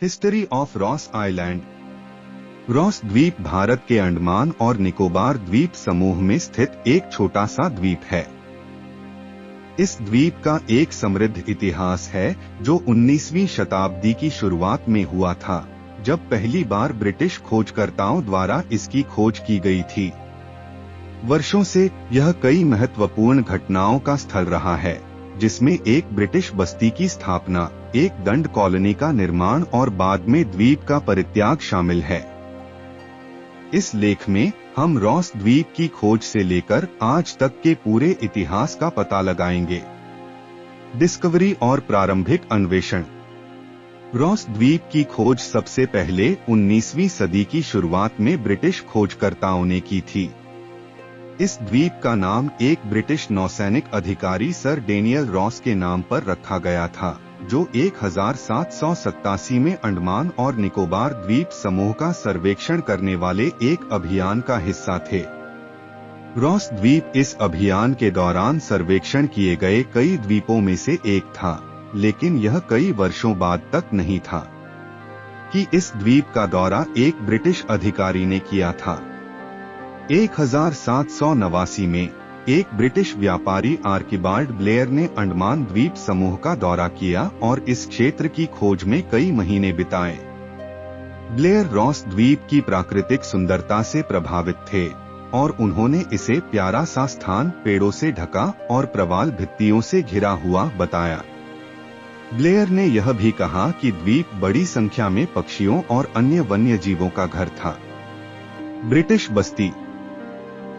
History of Ross island. Ross द्वीप भारत के अंडमान और निकोबार द्वीप समूह में स्थित एक छोटा सा द्वीप है। इस द्वीप का एक समृद्ध इतिहास है जो 19वीं शताब्दी की शुरुआत में हुआ था, जब पहली बार ब्रिटिश खोजकर्ताओं द्वारा इसकी खोज की गई थी। वर्षों से यह कई महत्वपूर्ण घटनाओं का स्थल रहा है, जिसमें एक ब्रिटिश बस्ती की स्थापना, एक दंड कॉलोनी का निर्माण और बाद में द्वीप का परित्याग शामिल है। इस लेख में हम रॉस द्वीप की खोज से लेकर आज तक के पूरे इतिहास का पता लगाएंगे। डिस्कवरी और प्रारंभिक अन्वेषण। रॉस द्वीप की खोज सबसे पहले 19वीं सदी की शुरुआत में ब्रिटिश खोजकर्ताओं ने की थी। इस द्वीप का नाम एक ब्रिटिश नौसैनिक अधिकारी सर डेनियल रॉस के नाम पर रखा गया था, जो 1787 में अंडमान और निकोबार द्वीप समूह का सर्वेक्षण करने वाले एक अभियान का हिस्सा थे। रॉस द्वीप इस अभियान के दौरान सर्वेक्षण किए गए कई द्वीपों में से एक था, लेकिन यह कई वर्षों बाद तक नहीं था कि इस द्वीप का दौरा एक ब्रिटिश अधिकारी ने किया था। 1789 में एक ब्रिटिश व्यापारी आर्किबाल्ड ब्लेयर ने अंडमान द्वीप समूह का दौरा किया और इस क्षेत्र की खोज में कई महीने बिताए। ब्लेयर रॉस द्वीप की प्राकृतिक सुंदरता से प्रभावित थे और उन्होंने इसे प्यारा सा स्थान, पेड़ों से ढका और प्रवाल भित्तियों से घिरा हुआ बताया। ब्लेयर ने यह भी कहा कि द्वीप बड़ी संख्या में पक्षियों और अन्य वन्य जीवों का घर था। ब्रिटिश बस्ती।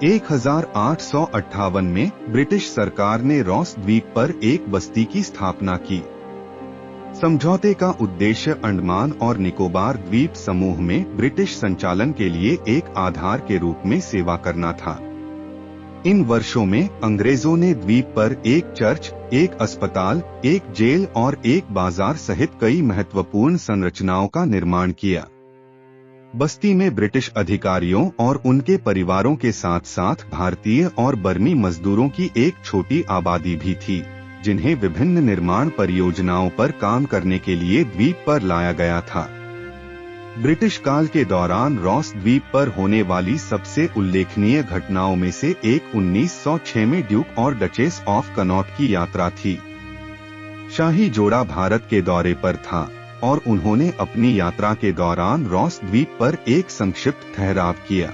1858 में ब्रिटिश सरकार ने रॉस द्वीप पर एक बस्ती की स्थापना की। समझौते का उद्देश्य अंडमान और निकोबार द्वीप समूह में ब्रिटिश संचालन के लिए एक आधार के रूप में सेवा करना था। इन वर्षों में अंग्रेजों ने द्वीप पर एक चर्च, एक अस्पताल, एक जेल और एक बाजार सहित कई महत्वपूर्ण संरचनाओं का निर्माण किया। बस्ती में ब्रिटिश अधिकारियों और उनके परिवारों के साथ साथ भारतीय और बर्मी मजदूरों की एक छोटी आबादी भी थी, जिन्हें विभिन्न निर्माण परियोजनाओं पर काम करने के लिए द्वीप पर लाया गया था। ब्रिटिश काल के दौरान रॉस द्वीप पर होने वाली सबसे उल्लेखनीय घटनाओं में से एक 1906 में ड्यूक और डचेस ऑफ कनॉट की यात्रा थी। शाही जोड़ा भारत के दौरे पर था और उन्होंने अपनी यात्रा के दौरान रॉस द्वीप पर एक संक्षिप्त ठहराव किया।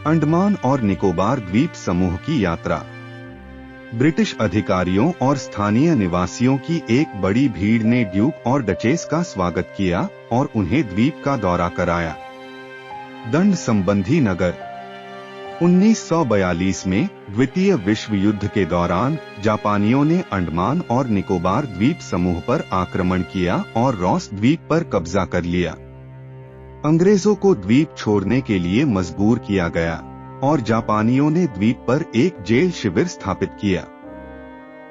अंडमान और निकोबार द्वीप समूह की यात्रा। ब्रिटिश अधिकारियों और स्थानीय निवासियों की एक बड़ी भीड़ ने ड्यूक और डचेस का स्वागत किया और उन्हें द्वीप का दौरा कराया। दंड संबंधी नगर। 1942 में द्वितीय विश्व युद्ध के दौरान जापानियों ने अंडमान और निकोबार द्वीप समूह पर आक्रमण किया और रॉस द्वीप पर कब्जा कर लिया। अंग्रेजों को द्वीप छोड़ने के लिए मजबूर किया गया और जापानियों ने द्वीप पर एक जेल शिविर स्थापित किया।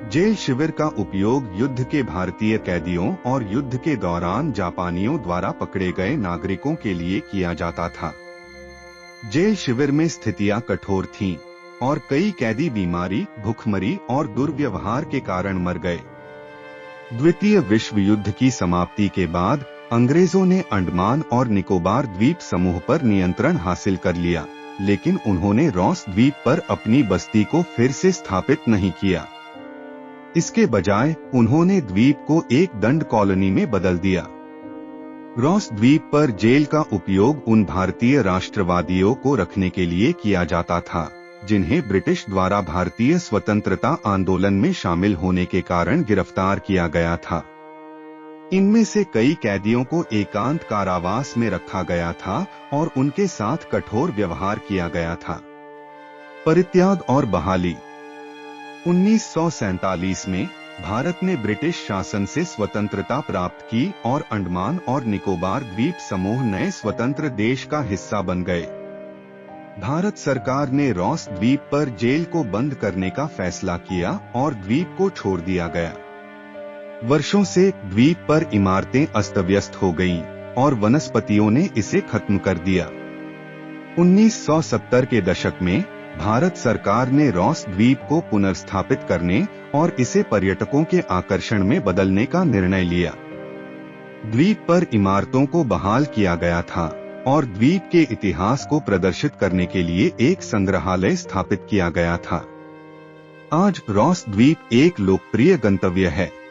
जेल शिविर का उपयोग युद्ध के भारतीय कैदियों और युद्ध के दौरान जापानियों द्वारा पकड़े गए नागरिकों के लिए किया जाता था। जेल शिविर में स्थितियां कठोर थीं और कई कैदी बीमारी, भूखमरी और दुर्व्यवहार के कारण मर गए। द्वितीय विश्व युद्ध की समाप्ति के बाद अंग्रेजों ने अंडमान और निकोबार द्वीप समूह पर नियंत्रण हासिल कर लिया, लेकिन उन्होंने रॉस द्वीप पर अपनी बस्ती को फिर से स्थापित नहीं किया। इसके बजाय उन्होंने द्वीप को एक दंड कॉलोनी में बदल दिया। रॉस द्वीप पर जेल का उपयोग उन भारतीय राष्ट्रवादियों को रखने के लिए किया जाता था, जिन्हें ब्रिटिश द्वारा भारतीय स्वतंत्रता आंदोलन में शामिल होने के कारण गिरफ्तार किया गया था। इनमें से कई कैदियों को एकांत कारावास में रखा गया था और उनके साथ कठोर व्यवहार किया गया था। परित्याग और बहाली। 1947 में भारत ने ब्रिटिश शासन से स्वतंत्रता प्राप्त की और अंडमान और निकोबार द्वीप समूह नए स्वतंत्र देश का हिस्सा बन गए। भारत सरकार ने रॉस द्वीप पर जेल को बंद करने का फैसला किया और द्वीप को छोड़ दिया गया। वर्षों से द्वीप पर इमारतें अस्त-व्यस्त हो गईं और वनस्पतियों ने इसे खत्म कर दिया। 1970 के दशक में भारत सरकार ने रॉस द्वीप को पुनर्स्थापित करने और इसे पर्यटकों के आकर्षण में बदलने का निर्णय लिया। द्वीप पर इमारतों को बहाल किया गया था और द्वीप के इतिहास को प्रदर्शित करने के लिए एक संग्रहालय स्थापित किया गया था। आज रॉस द्वीप एक लोकप्रिय गंतव्य है।